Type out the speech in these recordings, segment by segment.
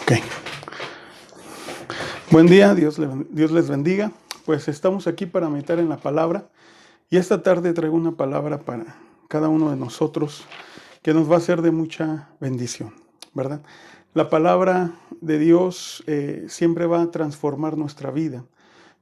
Ok. Buen día, Dios les bendiga. Pues estamos aquí para meditar en la palabra y esta tarde traigo una palabra para cada uno de nosotros que nos va a ser de mucha bendición, ¿verdad? La palabra de Dios siempre va a transformar nuestra vida,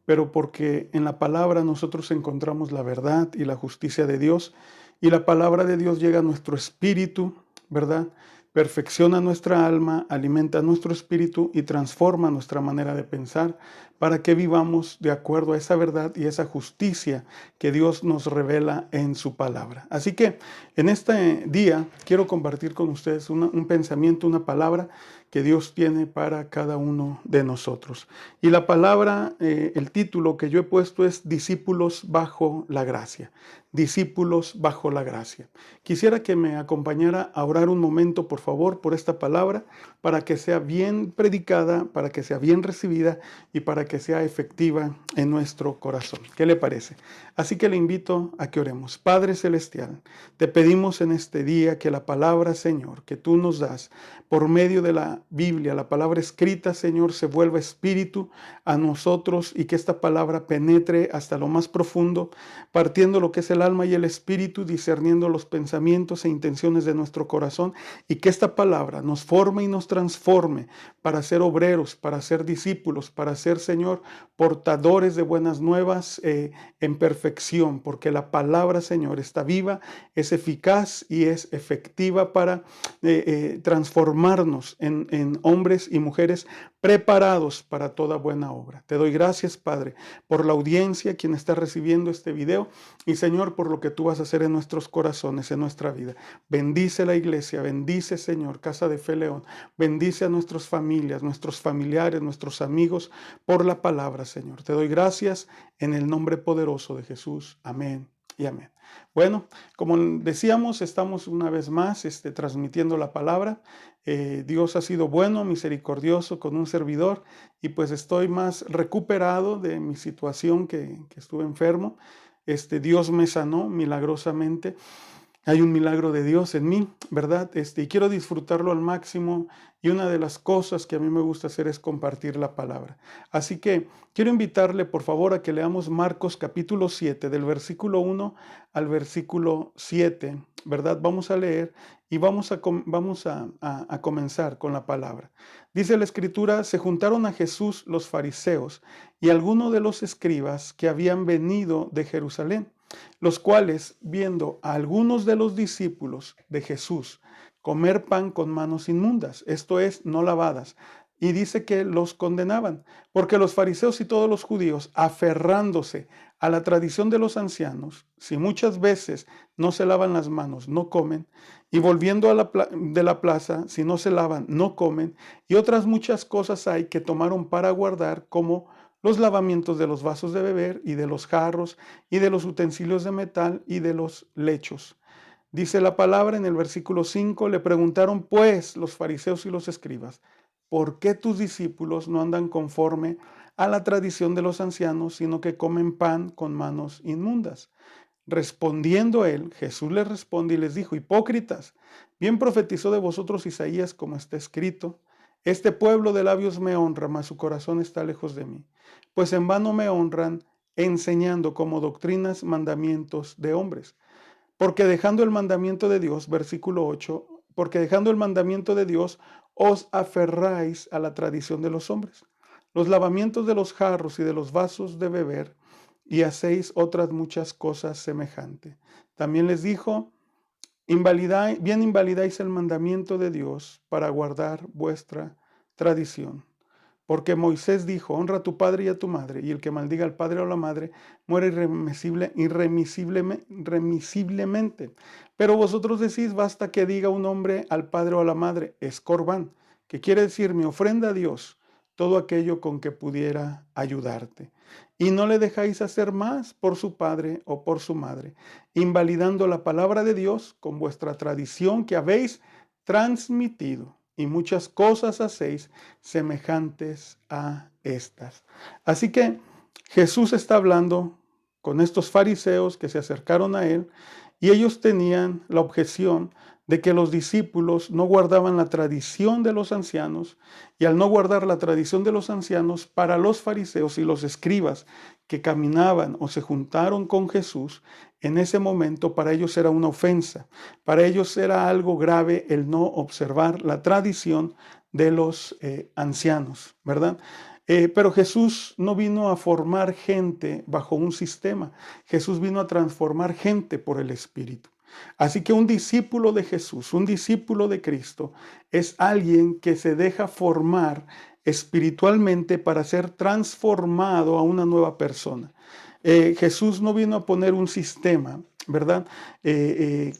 pero porque en la palabra nosotros encontramos la verdad y la justicia de Dios, y la palabra de Dios llega a nuestro espíritu, ¿verdad? Perfecciona nuestra alma, alimenta nuestro espíritu y transforma nuestra manera de pensar para que vivamos de acuerdo a esa verdad y esa justicia que Dios nos revela en su palabra. Así que en este día quiero compartir con ustedes un pensamiento, una palabra que Dios tiene para cada uno de nosotros. Y la palabra, el título que yo he puesto es Discípulos bajo la gracia. Discípulos bajo la gracia. Quisiera que me acompañara a orar un momento, por favor, por esta palabra, para que sea bien predicada, para que sea bien recibida y para que sea efectiva en nuestro corazón. ¿Qué le parece? Así que le invito a que oremos. Padre Celestial, te pedimos en este día que la palabra, Señor, que tú nos das por medio de la Biblia, la palabra escrita, Señor, se vuelva espíritu a nosotros y que esta palabra penetre hasta lo más profundo, partiendo lo que es el alma y el espíritu, discerniendo los pensamientos e intenciones de nuestro corazón, y que esta palabra nos forme y nos transforme para ser obreros, para ser discípulos, para ser, Señor, portadores de buenas nuevas en perfección, porque la palabra, Señor, está viva, es eficaz y es efectiva para transformarnos en hombres y mujeres preparados para toda buena obra. Te doy gracias, Padre, por la audiencia, quien está recibiendo este video, y Señor, por lo que tú vas a hacer en nuestros corazones, en nuestra vida. Bendice la iglesia, bendice, Señor, Casa de Fe León, bendice a nuestras familias, nuestros familiares, nuestros amigos, por la palabra, Señor. Te doy gracias en el nombre poderoso de Jesús. Amén y amén. Bueno, como decíamos, estamos una vez más transmitiendo la palabra. Dios ha sido bueno, misericordioso con un servidor, y pues estoy más recuperado de mi situación que estuve enfermo. Dios me sanó milagrosamente. Hay un milagro de Dios en mí, ¿verdad? Y quiero disfrutarlo al máximo, y una de las cosas que a mí me gusta hacer es compartir la palabra. Así que quiero invitarle, por favor, a que leamos Marcos capítulo 7, del versículo 1 al versículo 7, ¿verdad? Vamos a leer y vamos a comenzar con la palabra. Dice la Escritura: se juntaron a Jesús los fariseos y algunos de los escribas que habían venido de Jerusalén, los cuales, viendo a algunos de los discípulos de Jesús comer pan con manos inmundas, esto es, no lavadas, y dice que los condenaban, porque los fariseos y todos los judíos, aferrándose a la tradición de los ancianos, si muchas veces no se lavan las manos, no comen, y volviendo de la plaza, si no se lavan, no comen, y otras muchas cosas hay que tomaron para guardar, como los lavamientos de los vasos de beber y de los jarros y de los utensilios de metal y de los lechos. Dice la palabra en el versículo 5, le preguntaron pues los fariseos y los escribas: ¿por qué tus discípulos no andan conforme a la tradición de los ancianos, sino que comen pan con manos inmundas? Respondiendo él, Jesús les responde y les dijo: hipócritas, bien profetizó de vosotros Isaías, como está escrito: este pueblo de labios me honra, mas su corazón está lejos de mí. Pues en vano me honran, enseñando como doctrinas mandamientos de hombres. Porque dejando el mandamiento de Dios, versículo 8, porque dejando el mandamiento de Dios, os aferráis a la tradición de los hombres, los lavamientos de los jarros y de los vasos de beber, y hacéis otras muchas cosas semejantes. También les dijo: bien invalidáis el mandamiento de Dios para guardar vuestra tradición. Porque Moisés dijo: honra a tu padre y a tu madre, y el que maldiga al padre o a la madre muere irremisiblemente. Pero vosotros decís: basta que diga un hombre al padre o a la madre, es corbán, que quiere decir mi ofrenda a Dios, todo aquello con que pudiera ayudarte. Y no le dejáis hacer más por su padre o por su madre, invalidando la palabra de Dios con vuestra tradición que habéis transmitido. Y muchas cosas hacéis semejantes a estas. Así que Jesús está hablando con estos fariseos que se acercaron a él, y ellos tenían la objeción de que los discípulos no guardaban la tradición de los ancianos, y al no guardar la tradición de los ancianos, para los fariseos y los escribas que caminaban o se juntaron con Jesús, en ese momento para ellos era una ofensa, para ellos era algo grave el no observar la tradición de los ancianos, ¿verdad? Pero Jesús no vino a formar gente bajo un sistema, Jesús vino a transformar gente por el Espíritu. Así que un discípulo de Jesús, un discípulo de Cristo, es alguien que se deja formar espiritualmente para ser transformado a una nueva persona. Jesús no vino a poner un sistema, ¿verdad?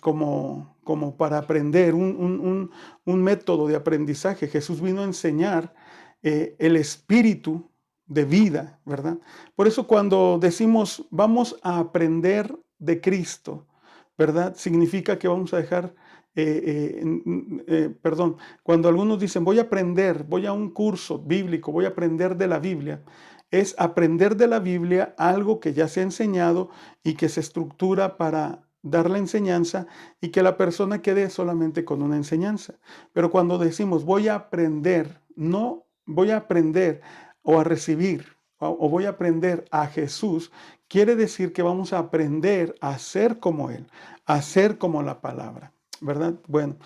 Como para aprender, un método de aprendizaje. Jesús vino a enseñar el espíritu de vida, ¿verdad? Por eso cuando decimos vamos a aprender de Cristo, ¿verdad? Significa que vamos a dejar, cuando algunos dicen voy a aprender, voy a un curso bíblico, voy a aprender de la Biblia, es aprender de la Biblia algo que ya se ha enseñado y que se estructura para dar la enseñanza y que la persona quede solamente con una enseñanza. Pero cuando decimos voy a aprender, no voy a aprender o a recibir o voy a aprender a Jesús, quiere decir que vamos a aprender a ser como Él, a ser como la palabra, ¿verdad? Bueno,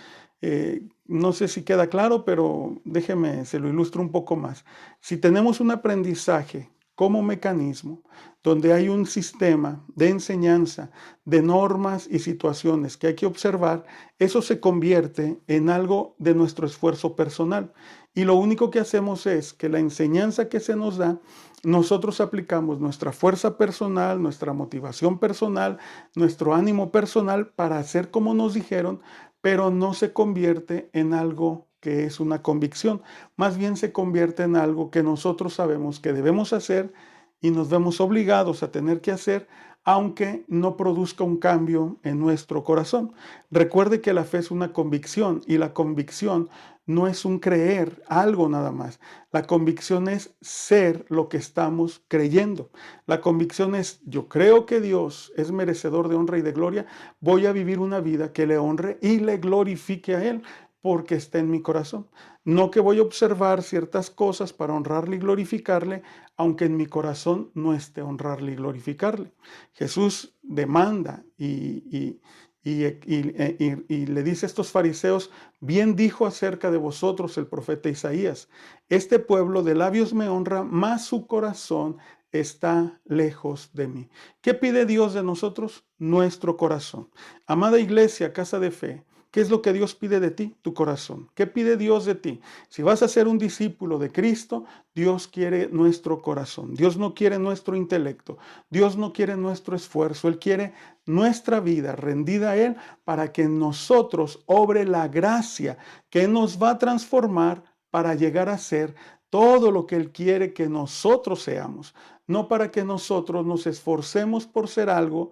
no sé si queda claro, pero déjeme, se lo ilustro un poco más. Si tenemos un aprendizaje como mecanismo, donde hay un sistema de enseñanza, de normas y situaciones que hay que observar, eso se convierte en algo de nuestro esfuerzo personal. Y lo único que hacemos es que la enseñanza que se nos da, nosotros aplicamos nuestra fuerza personal, nuestra motivación personal, nuestro ánimo personal para hacer como nos dijeron, pero no se convierte en algo que es una convicción, más bien se convierte en algo que nosotros sabemos que debemos hacer y nos vemos obligados a tener que hacer, aunque no produzca un cambio en nuestro corazón. Recuerde que la fe es una convicción y la convicción no es un creer algo nada más. La convicción es ser lo que estamos creyendo. La convicción es yo creo que Dios es merecedor de honra y de gloria, voy a vivir una vida que le honre y le glorifique a Él, porque está en mi corazón. No que voy a observar ciertas cosas para honrarle y glorificarle, aunque en mi corazón no esté honrarle y glorificarle. Jesús demanda y le dice a estos fariseos, bien dijo acerca de vosotros el profeta Isaías, este pueblo de labios me honra, mas su corazón está lejos de mí. ¿Qué pide Dios de nosotros? Nuestro corazón. Amada iglesia, casa de fe, ¿qué es lo que Dios pide de ti? Tu corazón. ¿Qué pide Dios de ti? Si vas a ser un discípulo de Cristo, Dios quiere nuestro corazón. Dios no quiere nuestro intelecto. Dios no quiere nuestro esfuerzo. Él quiere nuestra vida rendida a Él para que en nosotros obre la gracia que nos va a transformar para llegar a ser todo lo que Él quiere que nosotros seamos. No para que nosotros nos esforcemos por ser algo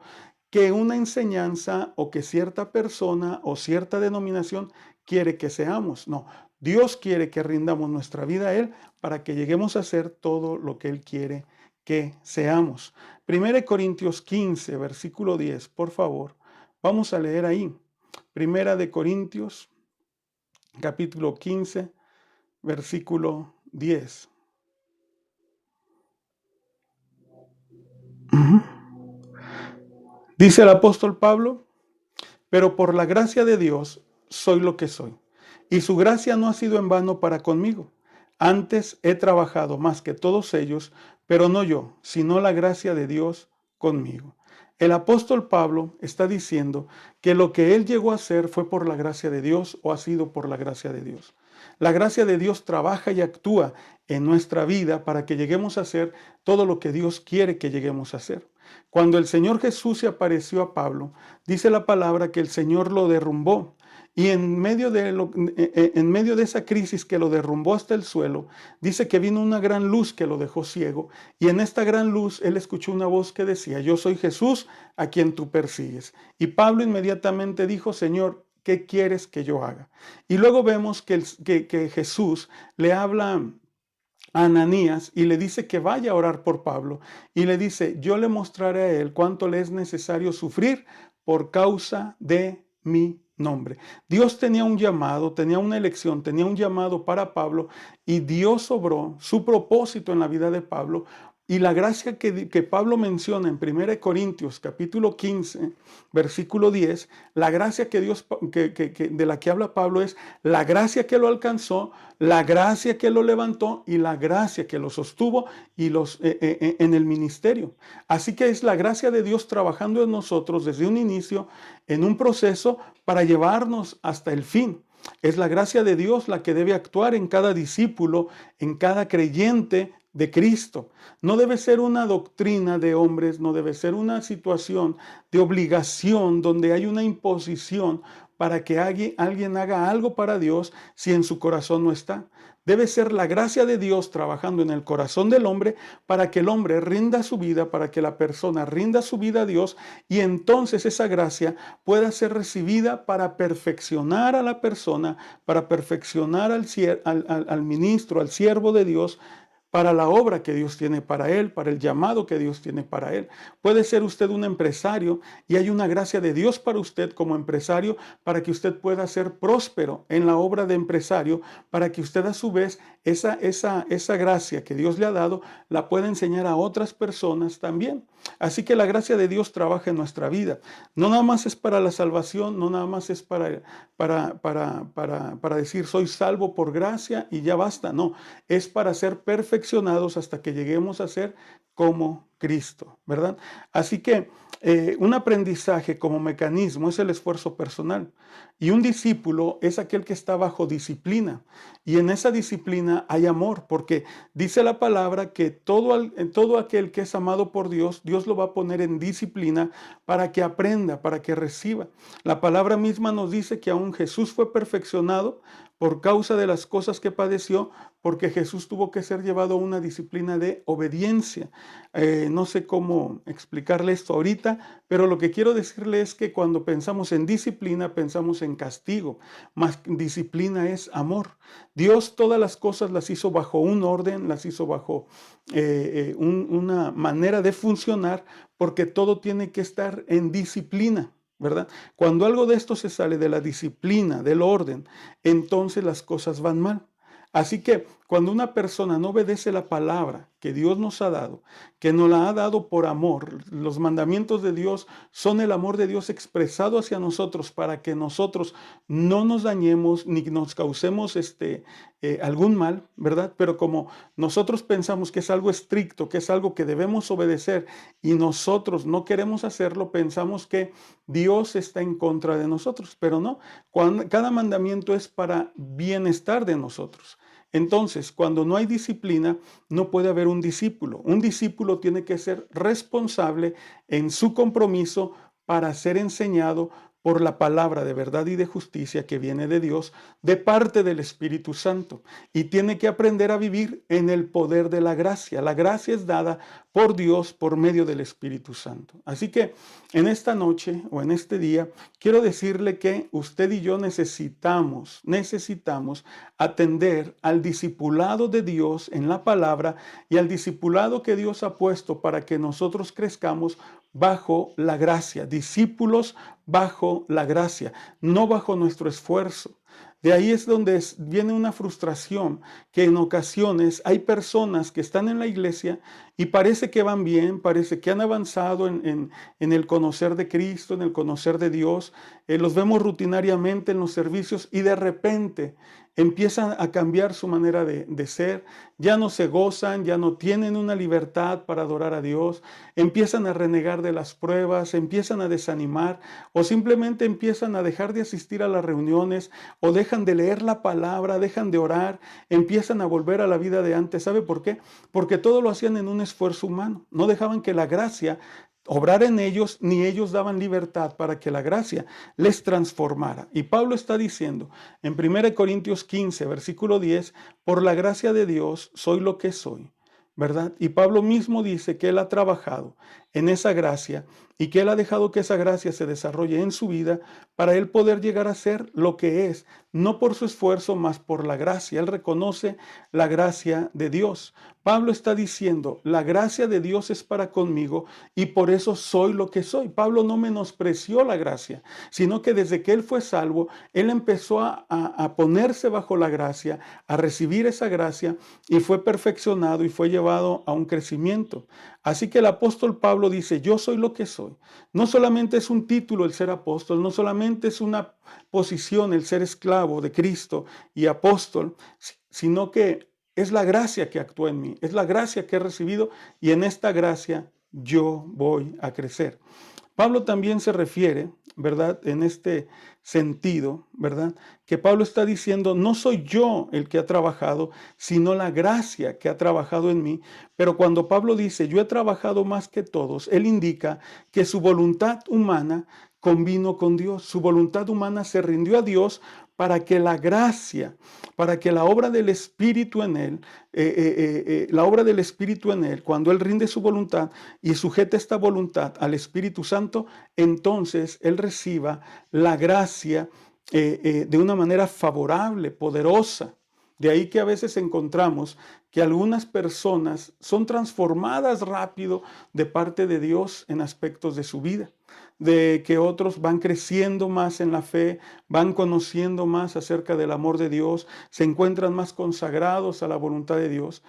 que una enseñanza o que cierta persona o cierta denominación quiere que seamos. No, Dios quiere que rindamos nuestra vida a Él para que lleguemos a ser todo lo que Él quiere que seamos. 1 Corintios 15, versículo 10, por favor. Vamos a leer ahí. 1 Corintios, capítulo 15, versículo 10. Dice el apóstol Pablo, pero por la gracia de Dios soy lo que soy, y su gracia no ha sido en vano para conmigo. Antes he trabajado más que todos ellos, pero no yo, sino la gracia de Dios conmigo. El apóstol Pablo está diciendo que lo que él llegó a hacer fue por la gracia de Dios o ha sido por la gracia de Dios. La gracia de Dios trabaja y actúa en nuestra vida para que lleguemos a hacer todo lo que Dios quiere que lleguemos a hacer. Cuando el Señor Jesús se apareció a Pablo, dice la palabra que el Señor lo derrumbó. Y en medio de esa crisis que lo derrumbó hasta el suelo, dice que vino una gran luz que lo dejó ciego. Y en esta gran luz él escuchó una voz que decía, yo soy Jesús a quien tú persigues. Y Pablo inmediatamente dijo, Señor, ¿qué quieres que yo haga? Y luego vemos que Jesús le habla a Ananías y le dice que vaya a orar por Pablo y le dice, yo le mostraré a él cuánto le es necesario sufrir por causa de mi nombre. Dios tenía un llamado, tenía una elección, tenía un llamado para Pablo y Dios obró su propósito en la vida de Pablo. Y la gracia que Pablo menciona en 1 Corintios capítulo 15, versículo 10, la gracia que Dios, de la que habla Pablo es la gracia que lo alcanzó, la gracia que lo levantó y la gracia que lo sostuvo y en el ministerio. Así que es la gracia de Dios trabajando en nosotros desde un inicio, en un proceso para llevarnos hasta el fin. Es la gracia de Dios la que debe actuar en cada discípulo, en cada creyente de Cristo. No debe ser una doctrina de hombres, no debe ser una situación de obligación donde hay una imposición para que alguien haga algo para Dios si en su corazón no está. Debe ser la gracia de Dios trabajando en el corazón del hombre para que el hombre rinda su vida, para que la persona rinda su vida a Dios y entonces esa gracia pueda ser recibida para perfeccionar a la persona, para perfeccionar al ministro, al siervo de Dios, para la obra que Dios tiene para él, para el llamado que Dios tiene para él. Puede ser usted un empresario y hay una gracia de Dios para usted como empresario para que usted pueda ser próspero en la obra de empresario, para que usted a su vez esa gracia que Dios le ha dado la pueda enseñar a otras personas también. Así que la gracia de Dios trabaja en nuestra vida. No nada más es para la salvación, no nada más es para decir soy salvo por gracia y ya basta. No, es para ser perfeccionados hasta que lleguemos a ser como Cristo, ¿verdad? Así que un aprendizaje como mecanismo es el esfuerzo personal y un discípulo es aquel que está bajo disciplina y en esa disciplina hay amor porque dice la palabra que todo aquel que es amado por Dios, Dios lo va a poner en disciplina para que aprenda, para que reciba. La palabra misma nos dice que aún Jesús fue perfeccionado por causa de las cosas que padeció, porque Jesús tuvo que ser llevado a una disciplina de obediencia. No sé cómo explicarle esto ahorita, pero lo que quiero decirle es que cuando pensamos en disciplina, pensamos en castigo, más disciplina es amor. Dios todas las cosas las hizo bajo un orden, las hizo bajo una manera de funcionar, porque todo tiene que estar en disciplina, ¿verdad? Cuando algo de esto se sale de la disciplina, del orden, entonces las cosas van mal. Así que cuando una persona no obedece la palabra que Dios nos ha dado, que nos la ha dado por amor, los mandamientos de Dios son el amor de Dios expresado hacia nosotros para que nosotros no nos dañemos ni nos causemos algún mal, ¿verdad? Pero como nosotros pensamos que es algo estricto, que es algo que debemos obedecer y nosotros no queremos hacerlo, pensamos que Dios está en contra de nosotros, pero no, cada mandamiento es para bienestar de nosotros. Entonces, cuando no hay disciplina, no puede haber un discípulo. Un discípulo tiene que ser responsable en su compromiso para ser enseñado por la palabra de verdad y de justicia que viene de Dios, de parte del Espíritu Santo. Y tiene que aprender a vivir en el poder de la gracia. La gracia es dada por Dios por medio del Espíritu Santo. Así que en esta noche o en este día, quiero decirle que usted y yo necesitamos atender al discipulado de Dios en la palabra y al discipulado que Dios ha puesto para que nosotros crezcamos bajo la gracia, discípulos bajo la gracia, no bajo nuestro esfuerzo. De ahí es donde viene una frustración, que en ocasiones hay personas que están en la iglesia y parece que van bien, parece que han avanzado en el conocer de Cristo, en el conocer de Dios, los vemos rutinariamente en los servicios y de repente empiezan a cambiar su manera de ser, ya no se gozan, ya no tienen una libertad para adorar a Dios, empiezan a renegar de las pruebas, empiezan a desanimar o simplemente empiezan a dejar de asistir a las reuniones o dejan de leer la palabra, dejan de orar, empiezan a volver a la vida de antes. ¿Sabe por qué? Porque todo lo hacían en un esfuerzo humano, no dejaban que la gracia obrar en ellos, ni ellos daban libertad para que la gracia les transformara. Y Pablo está diciendo en 1 Corintios 15, versículo 10, por la gracia de Dios soy lo que soy, ¿verdad? Y Pablo mismo dice que él ha trabajado en esa gracia y que Él ha dejado que esa gracia se desarrolle en su vida para Él poder llegar a ser lo que es, no por su esfuerzo, más por la gracia. Él reconoce la gracia de Dios. Pablo está diciendo, la gracia de Dios es para conmigo y por eso soy lo que soy. Pablo no menospreció la gracia, sino que desde que él fue salvo, él empezó a ponerse bajo la gracia, a recibir esa gracia y fue perfeccionado y fue llevado a un crecimiento. Así que el apóstol Pablo dice, yo soy lo que soy. No solamente es un título el ser apóstol, no solamente es una posición el ser esclavo de Cristo y apóstol, sino que es la gracia que actúa en mí, es la gracia que he recibido y en esta gracia yo voy a crecer. Pablo también se refiere, ¿verdad? En este sentido, ¿verdad? Que Pablo está diciendo, no soy yo el que ha trabajado, sino la gracia que ha trabajado en mí. Pero cuando Pablo dice, yo he trabajado más que todos, él indica que su voluntad humana convino con Dios. Su voluntad humana se rindió a Dios para que la gracia, para que la obra del Espíritu en él, cuando él rinde su voluntad y sujeta esta voluntad al Espíritu Santo, entonces él reciba la gracia de una manera favorable, poderosa. De ahí que a veces encontramos que algunas personas son transformadas rápido de parte de Dios en aspectos de su vida, de que otros van creciendo más en la fe, van conociendo más acerca del amor de Dios, se encuentran más consagrados a la voluntad de Dios.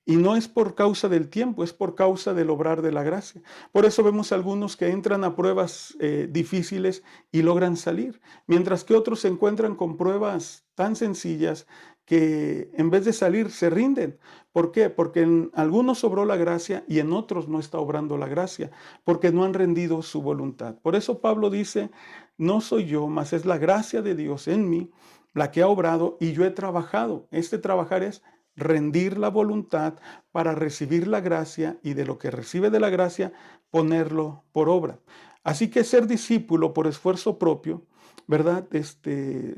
Y no es por causa del tiempo, es por causa del obrar de la gracia. Por eso vemos algunos que entran a pruebas difíciles y logran salir, mientras que otros se encuentran con pruebas tan sencillas que en vez de salir se rinden. ¿Por qué? Porque en algunos obró la gracia y en otros no está obrando la gracia, porque no han rendido su voluntad. Por eso Pablo dice, no soy yo, mas es la gracia de Dios en mí la que ha obrado y yo he trabajado. Este trabajar es rendir la voluntad para recibir la gracia y de lo que recibe de la gracia ponerlo por obra. Así que ser discípulo por esfuerzo propio, ¿verdad?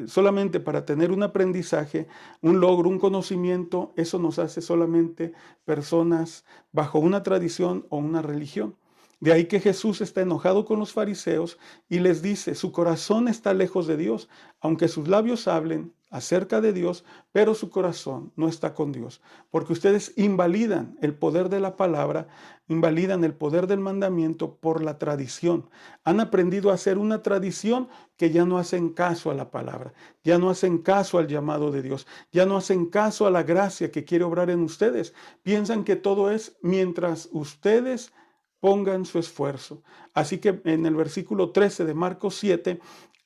Solamente para tener un aprendizaje, un logro, un conocimiento, eso nos hace solamente personas bajo una tradición o una religión. De ahí que Jesús está enojado con los fariseos y les dice, su corazón está lejos de Dios, aunque sus labios hablen acerca de Dios, pero su corazón no está con Dios, porque ustedes invalidan el poder de la palabra, invalidan el poder del mandamiento por la tradición. Han aprendido a hacer una tradición que ya no hacen caso a la palabra, ya no hacen caso al llamado de Dios, ya no hacen caso a la gracia que quiere obrar en ustedes. Piensan que todo es mientras ustedes pongan su esfuerzo. Así que en el versículo 13 de Marcos 7,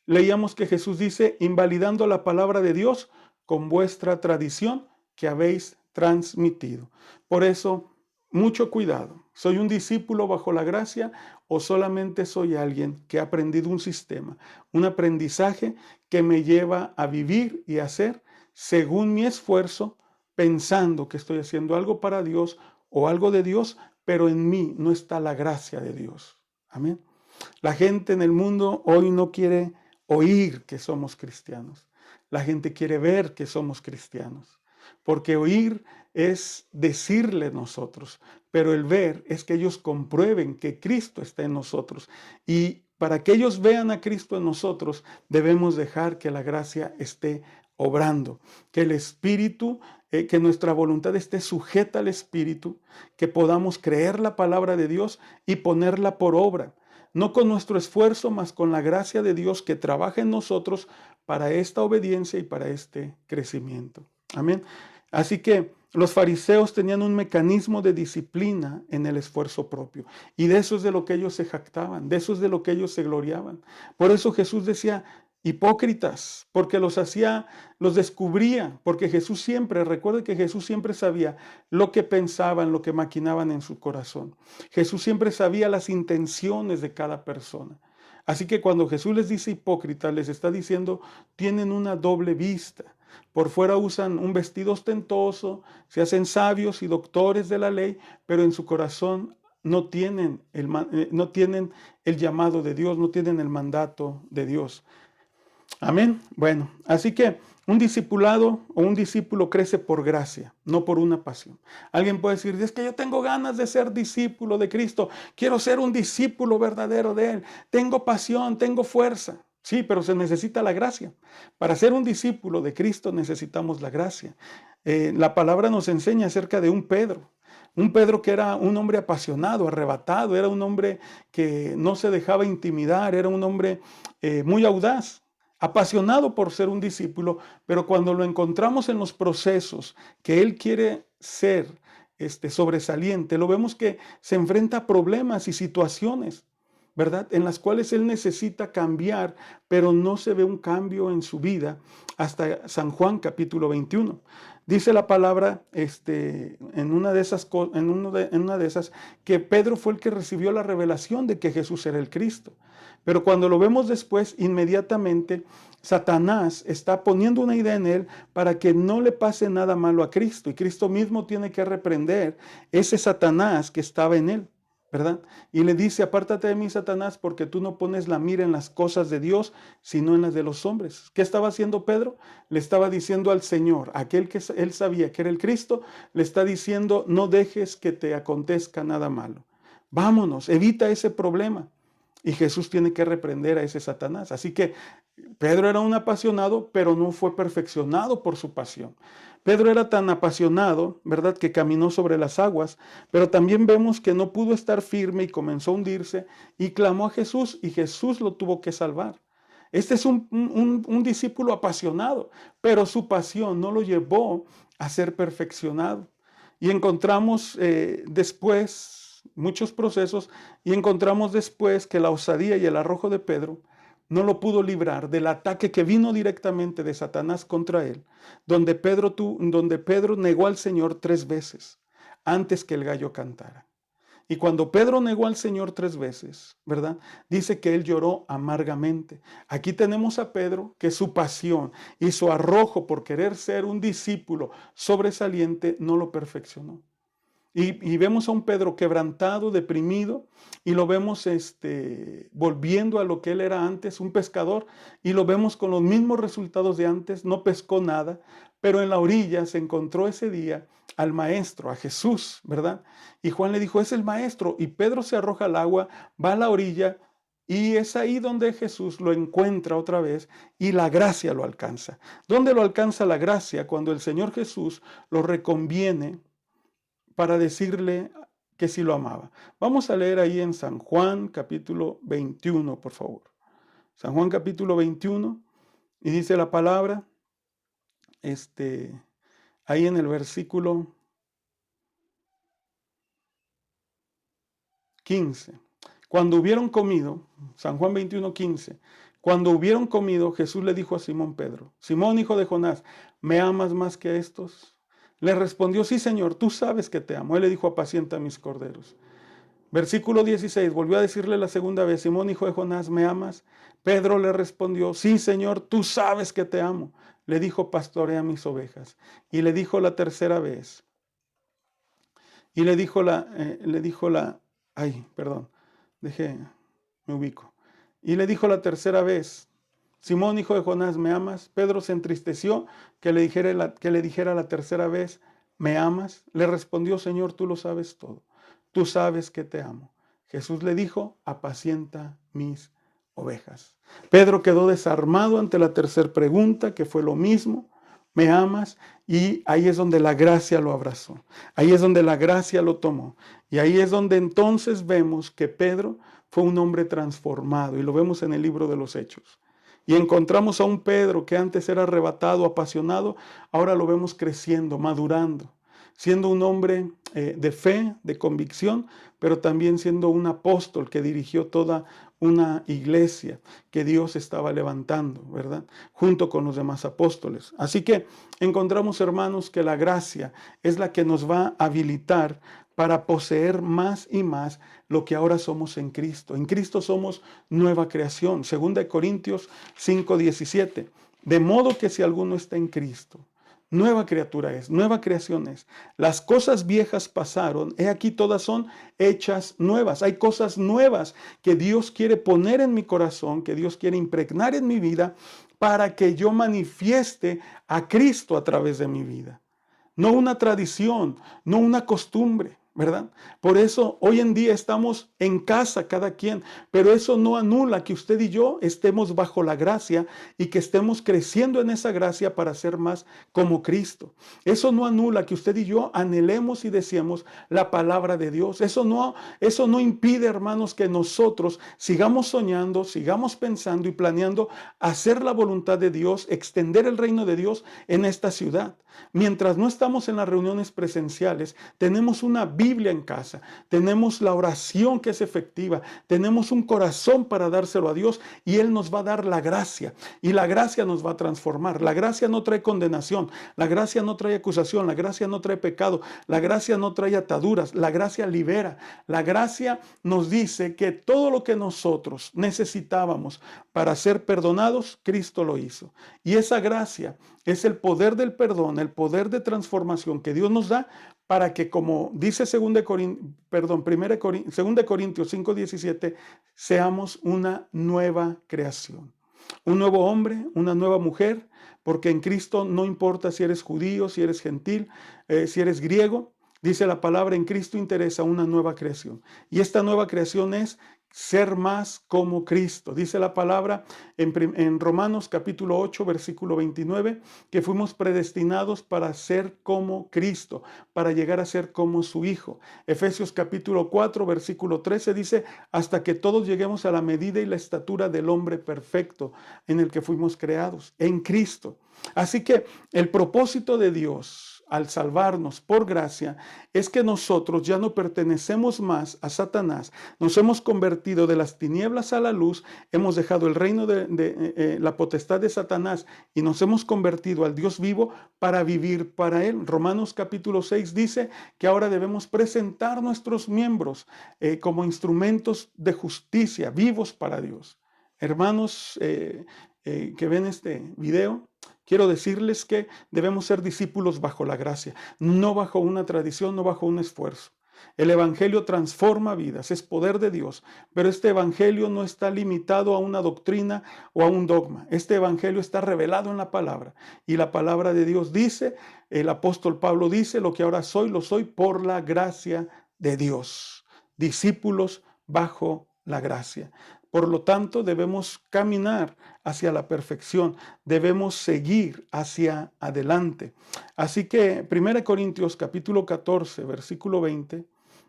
leíamos que Jesús dice, invalidando la palabra de Dios con vuestra tradición que habéis transmitido. Por eso, mucho cuidado. ¿Soy un discípulo bajo la gracia o solamente soy alguien que ha aprendido un sistema, un aprendizaje que me lleva a vivir y hacer según mi esfuerzo, pensando que estoy haciendo algo para Dios o algo de Dios, pero en mí no está la gracia de Dios? Amén. La gente en el mundo hoy no quiere oír que somos cristianos. La gente quiere ver que somos cristianos. Porque oír es decirle nosotros, pero el ver es que ellos comprueben que Cristo está en nosotros. Y para que ellos vean a Cristo en nosotros, debemos dejar que la gracia esté obrando, que el Espíritu, que nuestra voluntad esté sujeta al Espíritu, que podamos creer la palabra de Dios y ponerla por obra. No con nuestro esfuerzo, mas con la gracia de Dios que trabaja en nosotros para esta obediencia y para este crecimiento. Amén. Así que los fariseos tenían un mecanismo de disciplina en el esfuerzo propio. Y de eso es de lo que ellos se jactaban, de eso es de lo que ellos se gloriaban. Por eso Jesús decía, hipócritas, porque los descubría, porque Jesús siempre, recuerde que Jesús siempre sabía lo que pensaban, lo que maquinaban en su corazón. Jesús siempre sabía las intenciones de cada persona. Así que cuando Jesús les dice hipócritas, les está diciendo, tienen una doble vista. Por fuera usan un vestido ostentoso, se hacen sabios y doctores de la ley, pero en su corazón no tienen el llamado de Dios, no tienen el mandato de Dios. Amén. Bueno, así que Un discipulado o un discípulo crece por gracia, no por una pasión. Alguien puede decir, es que yo tengo ganas de ser discípulo de Cristo, quiero ser un discípulo verdadero de Él, tengo pasión, tengo fuerza. Sí, pero se necesita la gracia. Para ser un discípulo de Cristo necesitamos la gracia. La palabra nos enseña acerca de un Pedro que era un hombre apasionado, arrebatado, era un hombre que no se dejaba intimidar, era un hombre muy audaz, apasionado por ser un discípulo, pero cuando lo encontramos en los procesos que él quiere ser sobresaliente, lo vemos que se enfrenta a problemas y situaciones, ¿verdad? En las cuales él necesita cambiar, pero no se ve un cambio en su vida hasta San Juan capítulo 21. Dice la palabra en una de esas que Pedro fue el que recibió la revelación de que Jesús era el Cristo. Pero cuando lo vemos después, inmediatamente Satanás está poniendo una idea en él para que no le pase nada malo a Cristo. Y Cristo mismo tiene que reprender ese Satanás que estaba en él, ¿verdad? Y le dice, apártate de mí, Satanás, porque tú no pones la mira en las cosas de Dios, sino en las de los hombres. ¿Qué estaba haciendo Pedro? Le estaba diciendo al Señor, aquel que él sabía que era el Cristo, le está diciendo, no dejes que te acontezca nada malo. Vámonos, evita ese problema. Y Jesús tiene que reprender a ese Satanás. Así que Pedro era un apasionado, pero no fue perfeccionado por su pasión. Pedro era tan apasionado, ¿verdad?, que caminó sobre las aguas, pero también vemos que no pudo estar firme y comenzó a hundirse y clamó a Jesús y Jesús lo tuvo que salvar. Este es un discípulo apasionado, pero su pasión no lo llevó a ser perfeccionado. Y encontramos después muchos procesos y encontramos después que la osadía y el arrojo de Pedro no lo pudo librar del ataque que vino directamente de Satanás contra él, donde Pedro negó al Señor 3 veces antes que el gallo cantara. Y cuando Pedro negó al Señor 3 veces, ¿verdad? Dice que él lloró amargamente. Aquí tenemos a Pedro que su pasión y su arrojo por querer ser un discípulo sobresaliente no lo perfeccionó. Y vemos a un Pedro quebrantado, deprimido, y lo vemos volviendo a lo que él era antes, un pescador, y lo vemos con los mismos resultados de antes, no pescó nada, pero en la orilla se encontró ese día al maestro, a Jesús, ¿verdad? Y Juan le dijo, es el maestro, y Pedro se arroja al agua, va a la orilla, y es ahí donde Jesús lo encuentra otra vez y la gracia lo alcanza. ¿Dónde lo alcanza la gracia? Cuando el Señor Jesús lo reconviene para decirle que sí lo amaba. Vamos a leer ahí en San Juan capítulo 21, por favor. San Juan capítulo 21, y dice la palabra, ahí en el versículo 15. Cuando hubieron comido, San Juan 21, 15, cuando hubieron comido, Jesús le dijo a Simón Pedro, Simón, hijo de Jonás, ¿me amas más que a estos? Le respondió, sí, Señor, tú sabes que te amo. Él le dijo, apacienta mis corderos. Versículo 16, volvió a decirle la segunda vez, Simón, hijo de Jonás, ¿me amas? Pedro le respondió, sí, Señor, tú sabes que te amo. Le dijo, pastorea mis ovejas. Y le dijo la tercera vez, y le dijo me ubico. Y le dijo la tercera vez, Simón, hijo de Jonás, ¿me amas? Pedro se entristeció que le dijera la tercera vez, ¿me amas? Le respondió, Señor, tú lo sabes todo. Tú sabes que te amo. Jesús le dijo, apacienta mis ovejas. Pedro quedó desarmado ante la tercera pregunta, que fue lo mismo, ¿me amas? Y ahí es donde la gracia lo abrazó. Ahí es donde la gracia lo tomó. Y ahí es donde entonces vemos que Pedro fue un hombre transformado. Y lo vemos en el libro de los Hechos. Y encontramos a un Pedro que antes era arrebatado, apasionado, ahora lo vemos creciendo, madurando, siendo un hombre de fe, de convicción, pero también siendo un apóstol que dirigió toda una iglesia que Dios estaba levantando, ¿verdad? Junto con los demás apóstoles. Así que encontramos, hermanos, que la gracia es la que nos va a habilitar para poseer más y más lo que ahora somos en Cristo. En Cristo somos nueva creación. 2 Corintios 5:17. De modo que si alguno está en Cristo, nueva criatura es, nueva creación es. Las cosas viejas pasaron, he aquí todas son hechas nuevas. Hay cosas nuevas que Dios quiere poner en mi corazón, que Dios quiere impregnar en mi vida, para que yo manifieste a Cristo a través de mi vida. No una tradición, no una costumbre, ¿verdad? Por eso hoy en día estamos en casa cada quien, pero eso no anula que usted y yo estemos bajo la gracia y que estemos creciendo en esa gracia para ser más como Cristo. Eso no anula que usted y yo anhelemos y deseemos la palabra de Dios. Eso no impide, hermanos, que nosotros sigamos soñando, sigamos pensando y planeando hacer la voluntad de Dios, extender el reino de Dios en esta ciudad. Mientras no estamos en las reuniones presenciales, tenemos una Biblia en casa, tenemos la oración que es efectiva, tenemos un corazón para dárselo a Dios y Él nos va a dar la gracia y la gracia nos va a transformar. La gracia no trae condenación, la gracia no trae acusación, la gracia no trae pecado, la gracia no trae ataduras, la gracia libera. La gracia nos dice que todo lo que nosotros necesitábamos para ser perdonados, Cristo lo hizo. Y esa gracia es el poder del perdón, el poder de transformación que Dios nos da para que, como dice 2 Corintios 5:17, seamos una nueva creación. Un nuevo hombre, una nueva mujer, porque en Cristo no importa si eres judío, si eres gentil, si eres griego. Dice la palabra, en Cristo interesa una nueva creación. Y esta nueva creación es ser más como Cristo. Dice la palabra en Romanos capítulo 8, versículo 29, que fuimos predestinados para ser como Cristo, para llegar a ser como su Hijo. Efesios capítulo 4, versículo 13 dice, hasta que todos lleguemos a la medida y la estatura del hombre perfecto en el que fuimos creados, en Cristo. Así que el propósito de Dios al salvarnos por gracia es que nosotros ya no pertenecemos más a Satanás, nos hemos convertido de las tinieblas a la luz, hemos dejado el reino de la potestad de Satanás y nos hemos convertido al Dios vivo para vivir para Él. Romanos capítulo 6 dice que ahora debemos presentar nuestros miembros como instrumentos de justicia, vivos para Dios. Hermanos que ven este video, quiero decirles que debemos ser discípulos bajo la gracia, no bajo una tradición, no bajo un esfuerzo. El evangelio transforma vidas, es poder de Dios, pero este evangelio no está limitado a una doctrina o a un dogma. Este evangelio está revelado en la palabra y la palabra de Dios dice, el apóstol Pablo dice, lo que ahora soy, lo soy por la gracia de Dios. Discípulos bajo la gracia. Por lo tanto, debemos caminar hacia la perfección, debemos seguir hacia adelante. Así que 1 Corintios capítulo 14, versículo 20,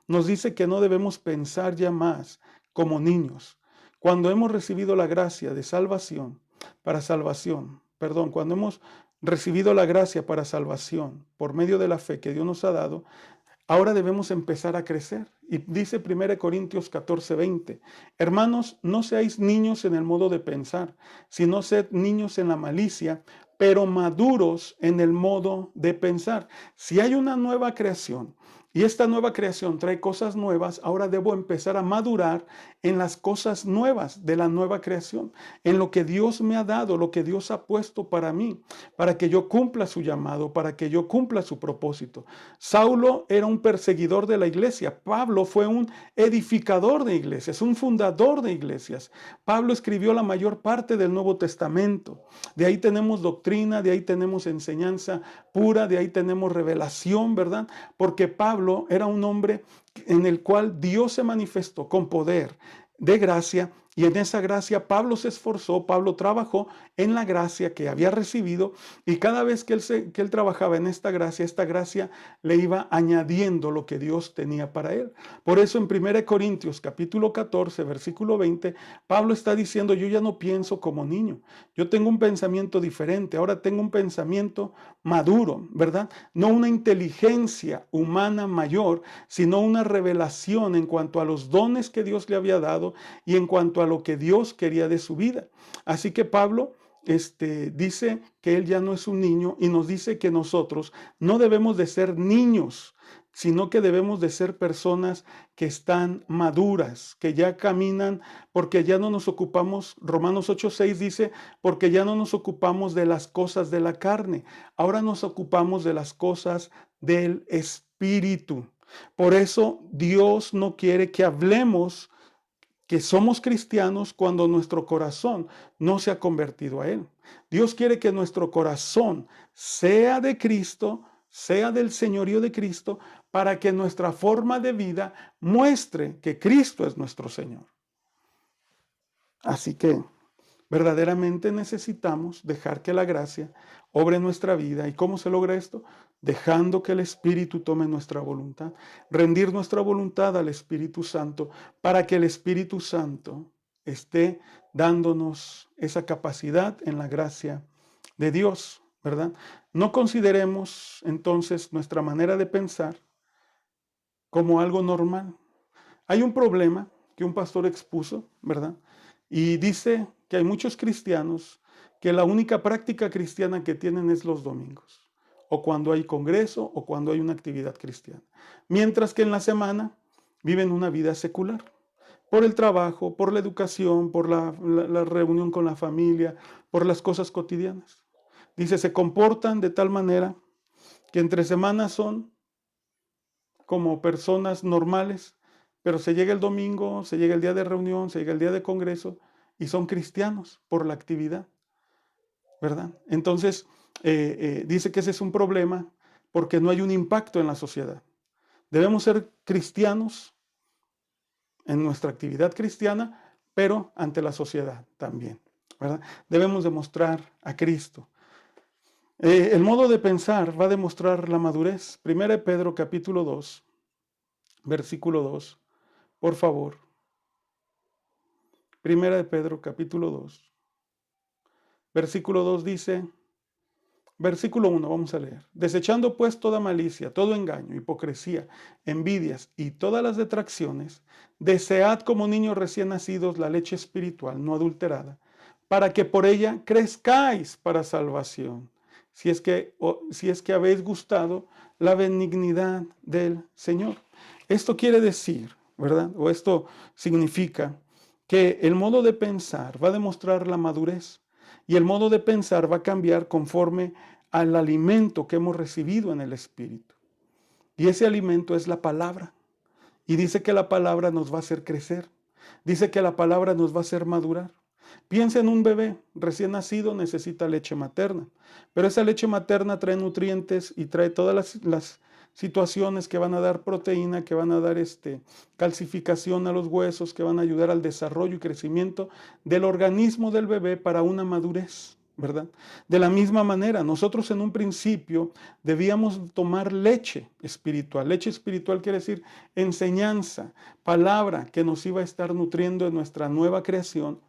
nos dice que no debemos pensar ya más como niños. Cuando hemos recibido la gracia de salvación, cuando hemos recibido la gracia para salvación por medio de la fe que Dios nos ha dado, ahora debemos empezar a crecer. Y dice 1 Corintios 14:20, hermanos, no seáis niños en el modo de pensar, sino sed niños en la malicia, pero maduros en el modo de pensar. Si hay una nueva creación y esta nueva creación trae cosas nuevas, ahora debo empezar a madurar en las cosas nuevas de la nueva creación, en lo que Dios me ha dado, lo que Dios ha puesto para mí, para que yo cumpla su llamado, para que yo cumpla su propósito. Saulo era un perseguidor de la iglesia. Pablo fue un edificador de iglesias, un fundador de iglesias. Pablo escribió la mayor parte del Nuevo Testamento. De ahí tenemos doctrina, de ahí tenemos enseñanza pura, de ahí tenemos revelación, ¿verdad? Porque Pablo era un hombre en el cual Dios se manifestó con poder de gracia, y en esa gracia Pablo se esforzó, Pablo trabajó en la gracia que había recibido, y cada vez que él trabajaba en esta gracia le iba añadiendo lo que Dios tenía para él. Por eso en 1 Corintios capítulo 14, versículo 20, Pablo está diciendo, yo ya no pienso como niño, yo tengo un pensamiento diferente, ahora tengo un pensamiento maduro, ¿verdad? No una inteligencia humana mayor, sino una revelación en cuanto a los dones que Dios le había dado y en cuanto a lo que Dios quería de su vida. Así que Pablo dice que él ya no es un niño y nos dice que nosotros no debemos de ser niños, sino que debemos de ser personas que están maduras, que ya caminan, porque ya no nos ocupamos, Romanos 8:6 dice, porque ya no nos ocupamos de las cosas de la carne, ahora nos ocupamos de las cosas del Espíritu. Por eso Dios no quiere que hablemos que somos cristianos cuando nuestro corazón no se ha convertido a Él. Dios quiere que nuestro corazón sea de Cristo, sea del señorío de Cristo, para que nuestra forma de vida muestre que Cristo es nuestro Señor. Así que verdaderamente necesitamos dejar que la gracia obre en nuestra vida. ¿Y cómo se logra esto? Dejando que el Espíritu tome nuestra voluntad, rendir nuestra voluntad al Espíritu Santo, para que el Espíritu Santo esté dándonos esa capacidad en la gracia de Dios, ¿verdad? No consideremos entonces nuestra manera de pensar como algo normal. Hay un problema que un pastor expuso, ¿verdad? Y dice que hay muchos cristianos que la única práctica cristiana que tienen es los domingos, o cuando hay congreso, o cuando hay una actividad cristiana. Mientras que en la semana viven una vida secular, por el trabajo, por la educación, por la reunión con la familia, por las cosas cotidianas. Dice, se comportan de tal manera que entre semanas son como personas normales, pero se llega el domingo, se llega el día de reunión, se llega el día de congreso y son cristianos por la actividad, ¿verdad? Entonces, dice que ese es un problema porque no hay un impacto en la sociedad. Debemos ser cristianos en nuestra actividad cristiana, pero ante la sociedad también, ¿verdad? Debemos demostrar a Cristo. El modo de pensar va a demostrar la madurez. 1 Pedro capítulo 2, versículo 2. Por favor. 1 Pedro capítulo 2. Versículo 2 dice, versículo 1, vamos a leer. Desechando pues toda malicia, todo engaño, hipocresía, envidias y todas las detracciones, desead como niños recién nacidos la leche espiritual no adulterada, para que por ella crezcáis para salvación, si es que habéis gustado la benignidad del Señor. Esto quiere decir, ¿verdad? O esto significa que el modo de pensar va a demostrar la madurez y el modo de pensar va a cambiar conforme al alimento que hemos recibido en el Espíritu. Y ese alimento es la palabra. Y dice que la palabra nos va a hacer crecer. Dice que la palabra nos va a hacer madurar. Piensa en un bebé recién nacido, necesita leche materna. Pero esa leche materna trae nutrientes y trae todas las situaciones que van a dar proteína, que van a dar calcificación a los huesos, que van a ayudar al desarrollo y crecimiento del organismo del bebé para una madurez, ¿verdad? De la misma manera, nosotros en un principio debíamos tomar leche espiritual. Leche espiritual quiere decir enseñanza, palabra que nos iba a estar nutriendo en nuestra nueva creación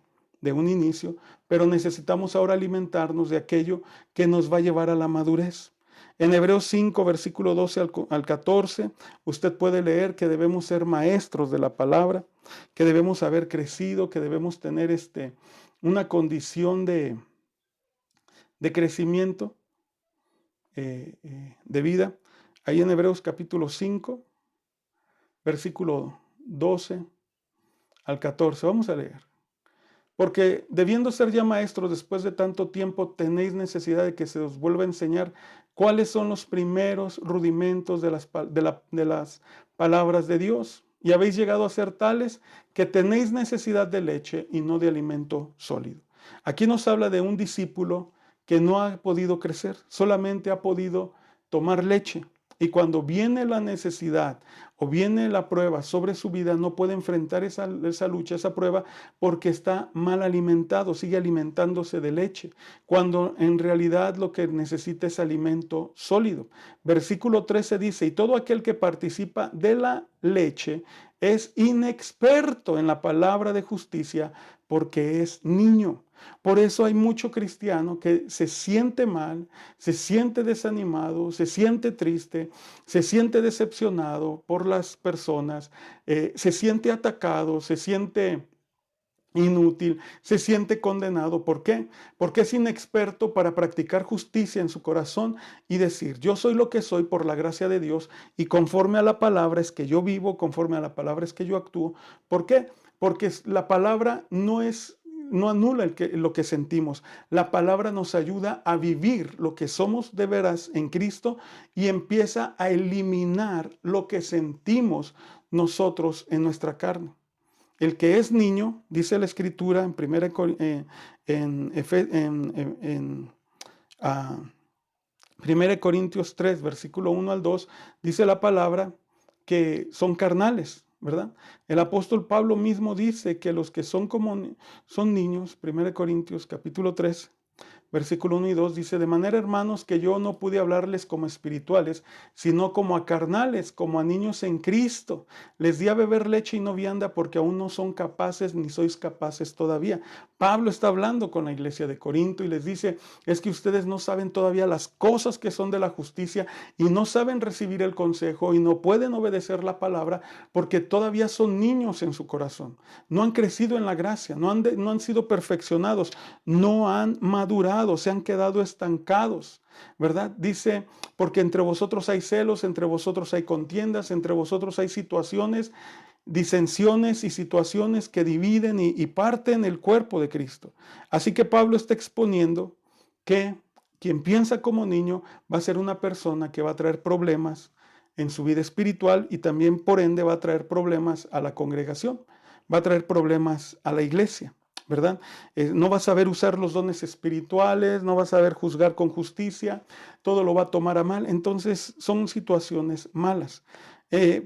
de un inicio, pero necesitamos ahora alimentarnos de aquello que nos va a llevar a la madurez. En Hebreos 5, versículo 12 al 14, usted puede leer que debemos ser maestros de la palabra, que debemos haber crecido, que debemos tener una condición de crecimiento, de vida. Ahí en Hebreos capítulo 5, versículo 12 al 14. Vamos a leer. Porque debiendo ser ya maestros después de tanto tiempo, tenéis necesidad de que se os vuelva a enseñar cuáles son los primeros rudimentos de las palabras de Dios. Y habéis llegado a ser tales que tenéis necesidad de leche y no de alimento sólido. Aquí nos habla de un discípulo que no ha podido crecer, solamente ha podido tomar leche. Y cuando viene la necesidad o viene la prueba sobre su vida, no puede enfrentar esa lucha, esa prueba, porque está mal alimentado, sigue alimentándose de leche, cuando en realidad lo que necesita es alimento sólido. Versículo 13 dice, y todo aquel que participa de la leche es inexperto en la palabra de justicia, porque es niño. Por eso hay mucho cristiano que se siente mal, se siente desanimado, se siente triste, se siente decepcionado por las personas, se siente atacado, se siente inútil, se siente condenado. ¿Por qué? Porque es inexperto para practicar justicia en su corazón y decir, yo soy lo que soy por la gracia de Dios y conforme a la palabra es que yo vivo, conforme a la palabra es que yo actúo. ¿Por qué? Porque la palabra no anula lo que sentimos. La palabra nos ayuda a vivir lo que somos de veras en Cristo y empieza a eliminar lo que sentimos nosotros en nuestra carne. el que es niño, dice la Escritura en 1 Corintios 3, versículo 1 al 2, dice la palabra que son carnales, ¿verdad? El apóstol Pablo mismo dice que los que son son niños, 1 Corintios capítulo 3, versículo 1 y 2 dice, de manera, hermanos, que yo no pude hablarles como espirituales, sino como a carnales, como a niños en Cristo. Les di a beber leche y no vianda porque aún no son capaces ni sois capaces todavía. Pablo está hablando con la iglesia de Corinto y les dice, es que ustedes no saben todavía las cosas que son de la justicia y no saben recibir el consejo y no pueden obedecer la palabra porque todavía son niños en su corazón. No han crecido en la gracia, no han sido perfeccionados, no han madurado, se han quedado estancados, ¿verdad? Dice, porque entre vosotros hay celos, entre vosotros hay contiendas, entre vosotros hay situaciones, disensiones y situaciones que dividen y parten el cuerpo de Cristo. Así que Pablo está exponiendo que quien piensa como niño va a ser una persona que va a traer problemas en su vida espiritual y también por ende va a traer problemas a la congregación, va a traer problemas a la iglesia, ¿verdad? No va a saber usar los dones espirituales, no va a saber juzgar con justicia, todo lo va a tomar a mal. Entonces son situaciones malas.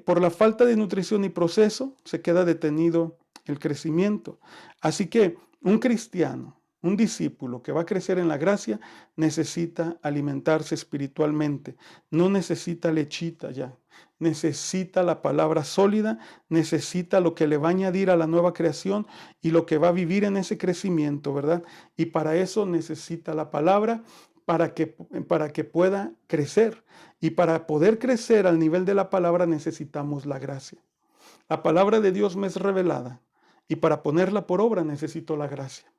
Por la falta de nutrición y proceso se queda detenido el crecimiento. Así que un cristiano, un discípulo que va a crecer en la gracia, necesita alimentarse espiritualmente, no necesita lechita ya, necesita la palabra sólida, necesita lo que le va a añadir a la nueva creación y lo que va a vivir en ese crecimiento, ¿verdad? Y para eso necesita la palabra para que pueda crecer. Y para poder crecer al nivel de la palabra necesitamos la gracia. La palabra de Dios me es revelada y para ponerla por obra necesito la gracia.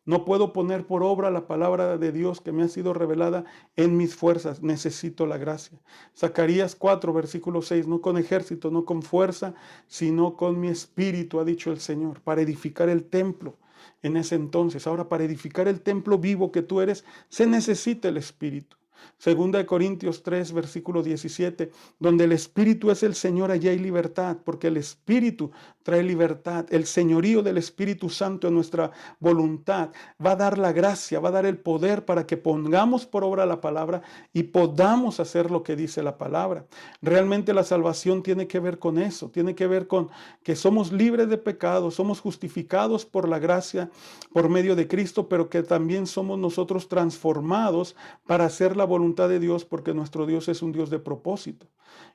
No puedo poner por obra la palabra de Dios que me ha sido revelada en mis fuerzas. Necesito la gracia. Zacarías 4, versículo 6. No con ejército, no con fuerza, sino con mi espíritu, ha dicho el Señor, para edificar el templo en ese entonces. Ahora, para edificar el templo vivo que tú eres, se necesita el espíritu. Segunda de Corintios 3, versículo 17, donde el Espíritu es el Señor, allí hay libertad, porque el Espíritu trae libertad. El señorío del Espíritu Santo en nuestra voluntad va a dar la gracia, va a dar el poder para que pongamos por obra la palabra y podamos hacer lo que dice la palabra. Realmente la salvación tiene que ver con eso, tiene que ver con que somos libres de pecado, somos justificados por la gracia por medio de Cristo, pero que también somos nosotros transformados para hacer la voluntad de Dios, porque nuestro Dios es un Dios de propósito.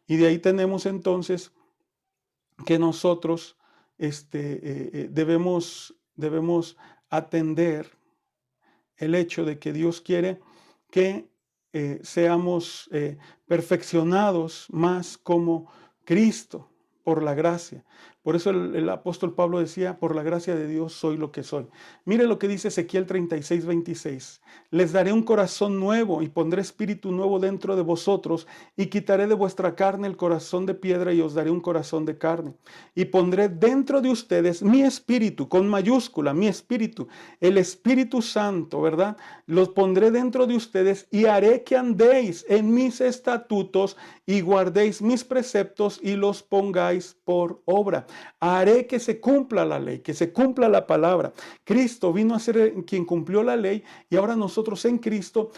Y de ahí tenemos entonces que nosotros debemos atender el hecho de que Dios quiere que seamos perfeccionados más como Cristo por la gracia. Por eso el apóstol Pablo decía, por la gracia de Dios soy lo que soy. Mire lo que dice Ezequiel 36, 26. Les daré un corazón nuevo y pondré espíritu nuevo dentro de vosotros y quitaré de vuestra carne el corazón de piedra y os daré un corazón de carne. Y pondré dentro de ustedes mi espíritu, con mayúscula, mi espíritu, el Espíritu Santo, ¿verdad? Los pondré dentro de ustedes y haré que andéis en mis estatutos y guardéis mis preceptos y los pongáis por obra. Haré que se cumpla la ley, que se cumpla la palabra. Cristo vino a ser quien cumplió la ley y ahora nosotros en Cristo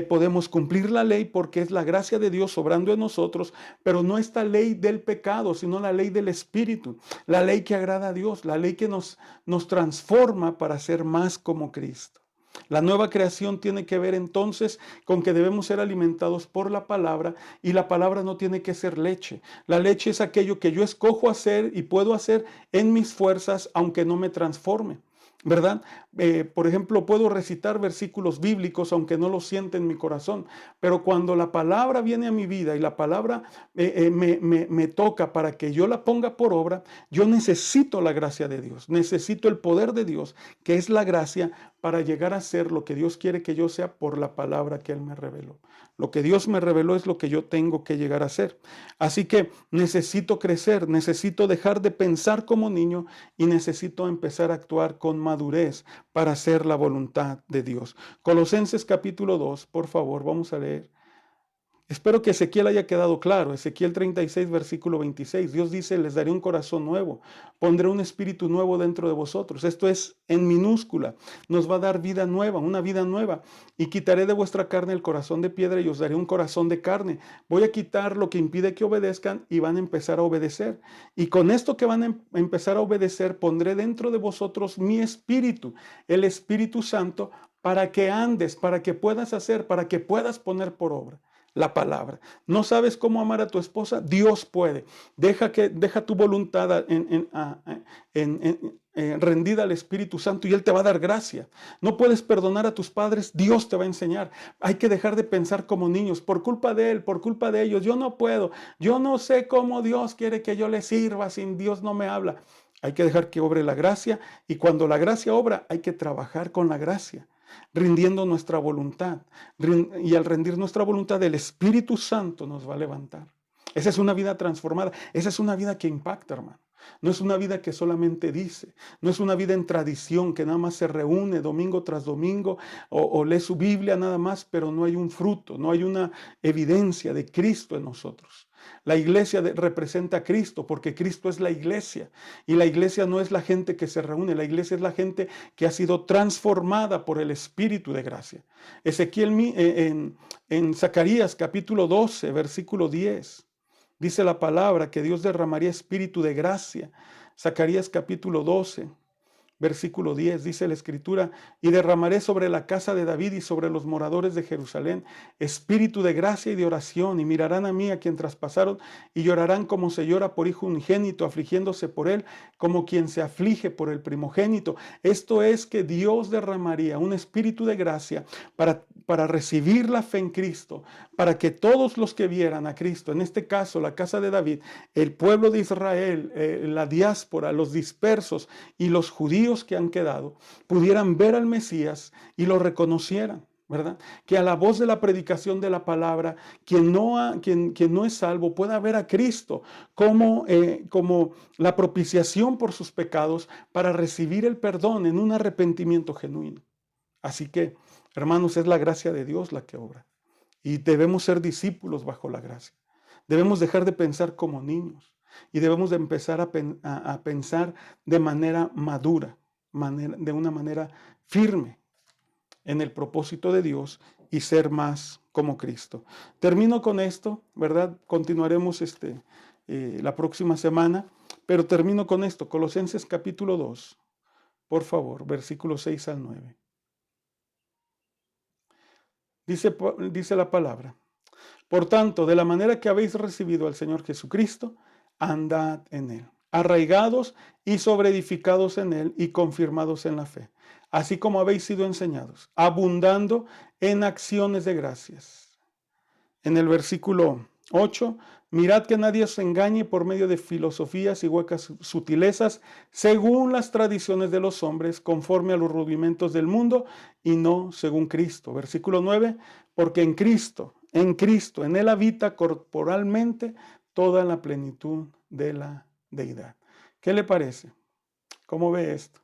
podemos cumplir la ley porque es la gracia de Dios obrando en nosotros, pero no esta ley del pecado, sino la ley del Espíritu, la ley que agrada a Dios, la ley que nos transforma para ser más como Cristo. La nueva creación tiene que ver entonces con que debemos ser alimentados por la palabra y la palabra no tiene que ser leche. La leche es aquello que yo escojo hacer y puedo hacer en mis fuerzas aunque no me transforme, ¿verdad? Por ejemplo, puedo recitar versículos bíblicos aunque no lo sienta en mi corazón, pero cuando la palabra viene a mi vida y la palabra me toca para que yo la ponga por obra, yo necesito la gracia de Dios, necesito el poder de Dios, que es la gracia para llegar a ser lo que Dios quiere que yo sea por la palabra que Él me reveló. Lo que Dios me reveló es lo que yo tengo que llegar a ser. Así que necesito crecer, necesito dejar de pensar como niño y necesito empezar a actuar con madurez para hacer la voluntad de Dios. Colosenses capítulo 2, por favor, vamos a leer Espero que Ezequiel haya quedado claro. Ezequiel 36, versículo 26. Dios dice, les daré un corazón nuevo, pondré un espíritu nuevo dentro de vosotros. Esto es en minúscula. Nos va a dar vida nueva, una vida nueva. Y quitaré de vuestra carne el corazón de piedra y os daré un corazón de carne. Voy a quitar lo que impide que obedezcan y van a empezar a obedecer. Y con esto que van a empezar a obedecer, pondré dentro de vosotros mi espíritu, el Espíritu Santo, para que andes, para que puedas hacer, para que puedas poner por obra la palabra. ¿No sabes cómo amar a tu esposa? Dios puede. Deja tu voluntad rendida al Espíritu Santo y Él te va a dar gracia. No puedes perdonar a tus padres, Dios te va a enseñar. Hay que dejar de pensar como niños, por culpa de Él, por culpa de ellos. Yo no puedo, yo no sé cómo Dios quiere que yo le sirva, sin Dios no me habla. Hay que dejar que obre la gracia y cuando la gracia obra hay que trabajar con la gracia, rindiendo nuestra voluntad. Y al rendir nuestra voluntad, el Espíritu Santo nos va a levantar. Esa es una vida transformada. Esa es una vida que impacta, hermano. No es una vida que solamente dice. No es una vida en tradición que nada más se reúne domingo tras domingo o lee su Biblia nada más, pero no hay un fruto, no hay una evidencia de Cristo en nosotros. La iglesia representa a Cristo porque Cristo es la iglesia y la iglesia no es la gente que se reúne, la iglesia es la gente que ha sido transformada por el Espíritu de gracia. Ezequiel en Zacarías capítulo 12, versículo 10, dice la palabra que Dios derramaría espíritu de gracia. Zacarías capítulo 12. Versículo 10, dice la Escritura, y derramaré sobre la casa de David y sobre los moradores de Jerusalén espíritu de gracia y de oración, y mirarán a mí a quien traspasaron, y llorarán como se llora por hijo unigénito, afligiéndose por él, como quien se aflige por el primogénito. Esto es que Dios derramaría un espíritu de gracia para recibir la fe en Cristo, para que todos los que vieran a Cristo, en este caso la casa de David, el pueblo de Israel, la diáspora, los dispersos y los judíos que han quedado, pudieran ver al Mesías y lo reconocieran, ¿verdad? Que a la voz de la predicación de la palabra, quien no es salvo pueda ver a Cristo como la propiciación por sus pecados para recibir el perdón en un arrepentimiento genuino. Así que, hermanos, es la gracia de Dios la que obra y debemos ser discípulos bajo la gracia. Debemos dejar de pensar como niños y debemos de empezar a pensar de manera madura, de una manera firme en el propósito de Dios y ser más como Cristo. Termino con esto, ¿verdad? Continuaremos la próxima semana, pero termino con esto, Colosenses capítulo 2, por favor, versículos 6 al 9. Dice la palabra: por tanto, de la manera que habéis recibido al Señor Jesucristo, andad en Él, arraigados y sobreedificados en Él y confirmados en la fe, así como habéis sido enseñados, abundando en acciones de gracias. En el versículo 8, mirad que nadie os engañe por medio de filosofías y huecas sutilezas, según las tradiciones de los hombres, conforme a los rudimentos del mundo y no según Cristo. Versículo 9, porque en Cristo, en Él habita corporalmente toda la plenitud de la deidad. ¿Qué le parece? ¿Cómo ve esto?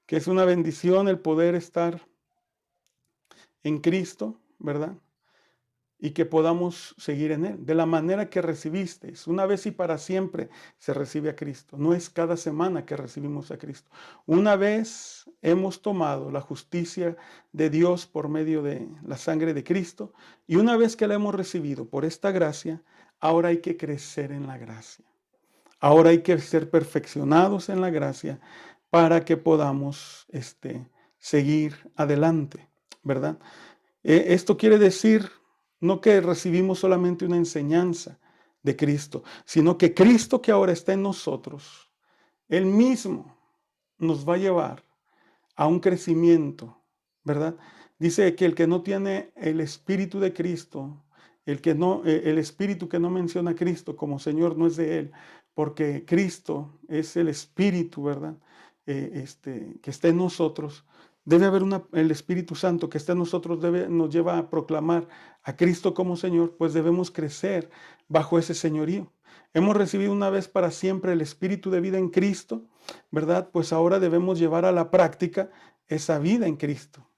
Que es una bendición el poder estar en Cristo, ¿verdad? Y que podamos seguir en Él, de la manera que recibisteis. Una vez y para siempre se recibe a Cristo. No es cada semana que recibimos a Cristo. Una vez hemos tomado la justicia de Dios por medio de la sangre de Cristo, y una vez que la hemos recibido por esta gracia, ahora hay que crecer en la gracia. Ahora hay que ser perfeccionados en la gracia para que podamos seguir adelante, ¿verdad? Esto quiere decir no que recibimos solamente una enseñanza de Cristo, sino que Cristo que ahora está en nosotros, Él mismo nos va a llevar a un crecimiento, ¿verdad? Dice que el que no tiene el Espíritu de Cristo, el Espíritu que no menciona a Cristo como Señor no es de Él, porque Cristo es el Espíritu, ¿verdad? Que está en nosotros. Debe haber el Espíritu Santo que está en nosotros, nos lleva a proclamar a Cristo como Señor, pues debemos crecer bajo ese señorío. Hemos recibido una vez para siempre el Espíritu de vida en Cristo, ¿verdad? Pues ahora debemos llevar a la práctica esa vida en Cristo.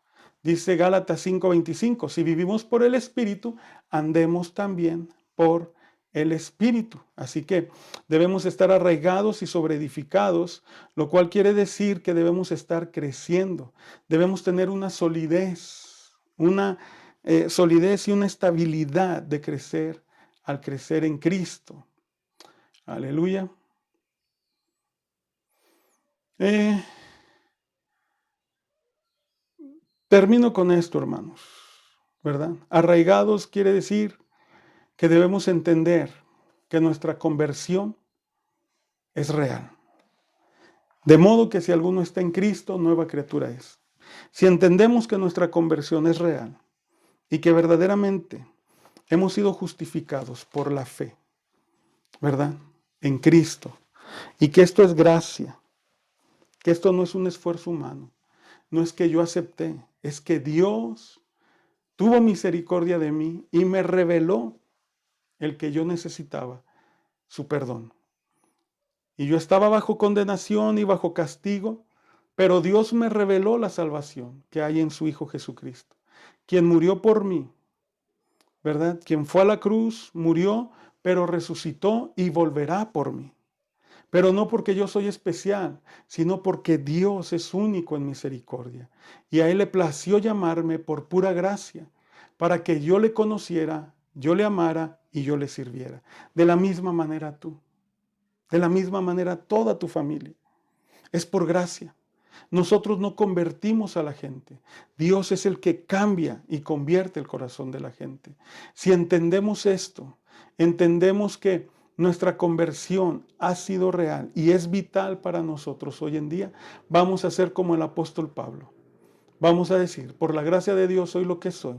Dice Gálatas 5:25, si vivimos por el Espíritu, andemos también por el Espíritu. Así que debemos estar arraigados y sobreedificados, lo cual quiere decir que debemos estar creciendo. Debemos tener una solidez y una estabilidad de crecer al crecer en Cristo. Aleluya. Termino con esto, hermanos, ¿verdad? Arraigados quiere decir que debemos entender que nuestra conversión es real. De modo que si alguno está en Cristo, nueva criatura es. Si entendemos que nuestra conversión es real y que verdaderamente hemos sido justificados por la fe, ¿verdad? En Cristo. Y que esto es gracia, que esto no es un esfuerzo humano, no es que yo acepté, es que Dios tuvo misericordia de mí y me reveló el que yo necesitaba, su perdón. Y yo estaba bajo condenación y bajo castigo, pero Dios me reveló la salvación que hay en su Hijo Jesucristo, quien murió por mí, ¿verdad? Quien fue a la cruz, murió, pero resucitó y volverá por mí. Pero no porque yo soy especial, sino porque Dios es único en misericordia. Y a Él le plació llamarme por pura gracia, para que yo le conociera, yo le amara y yo le sirviera. De la misma manera tú, de la misma manera toda tu familia. Es por gracia. Nosotros no convertimos a la gente. Dios es el que cambia y convierte el corazón de la gente. Si entendemos esto, entendemos que nuestra conversión ha sido real y es vital para nosotros hoy en día, vamos a ser como el apóstol Pablo. Vamos a decir, por la gracia de Dios soy lo que soy.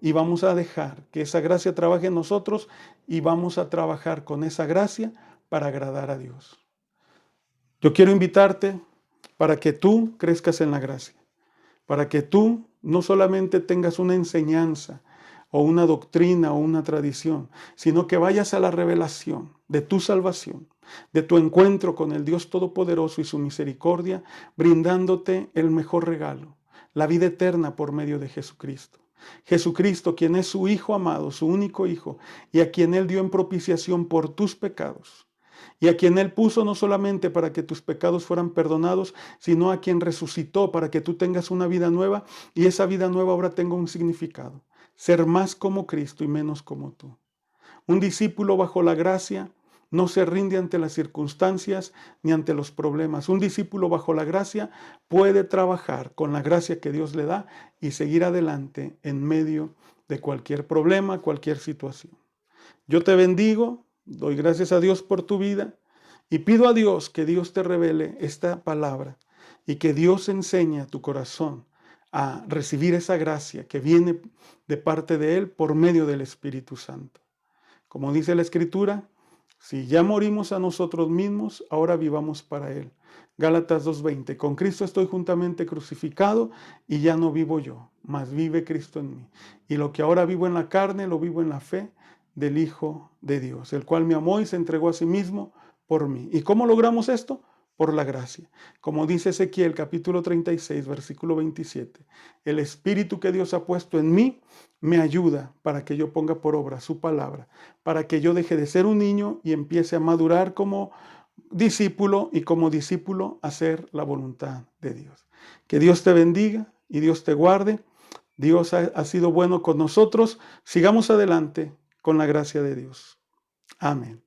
Y vamos a dejar que esa gracia trabaje en nosotros y vamos a trabajar con esa gracia para agradar a Dios. Yo quiero invitarte para que tú crezcas en la gracia, para que tú no solamente tengas una enseñanza o una doctrina o una tradición, sino que vayas a la revelación de tu salvación, de tu encuentro con el Dios Todopoderoso y su misericordia, brindándote el mejor regalo, la vida eterna por medio de Jesucristo. Jesucristo, quien es su Hijo amado, su único Hijo, y a quien Él dio en propiciación por tus pecados, y a quien Él puso no solamente para que tus pecados fueran perdonados, sino a quien resucitó para que tú tengas una vida nueva y esa vida nueva ahora tenga un significado. Ser más como Cristo y menos como tú. Un discípulo bajo la gracia no se rinde ante las circunstancias ni ante los problemas. Un discípulo bajo la gracia puede trabajar con la gracia que Dios le da y seguir adelante en medio de cualquier problema, cualquier situación. Yo te bendigo. Doy gracias a Dios por tu vida y pido a Dios que Dios te revele esta palabra y que Dios enseñe a tu corazón a recibir esa gracia que viene de parte de Él por medio del Espíritu Santo. Como dice la Escritura, si ya morimos a nosotros mismos, ahora vivamos para Él. Gálatas 2:20, con Cristo estoy juntamente crucificado y ya no vivo yo, mas vive Cristo en mí. Y lo que ahora vivo en la carne, lo vivo en la fe del Hijo de Dios, el cual me amó y se entregó a sí mismo por mí. ¿Y cómo logramos esto? Por la gracia. Como dice Ezequiel capítulo 36, versículo 27, el Espíritu que Dios ha puesto en mí me ayuda para que yo ponga por obra su palabra, para que yo deje de ser un niño y empiece a madurar como discípulo y como discípulo hacer la voluntad de Dios. Que Dios te bendiga y Dios te guarde. Dios ha sido bueno con nosotros. Sigamos adelante con la gracia de Dios. Amén.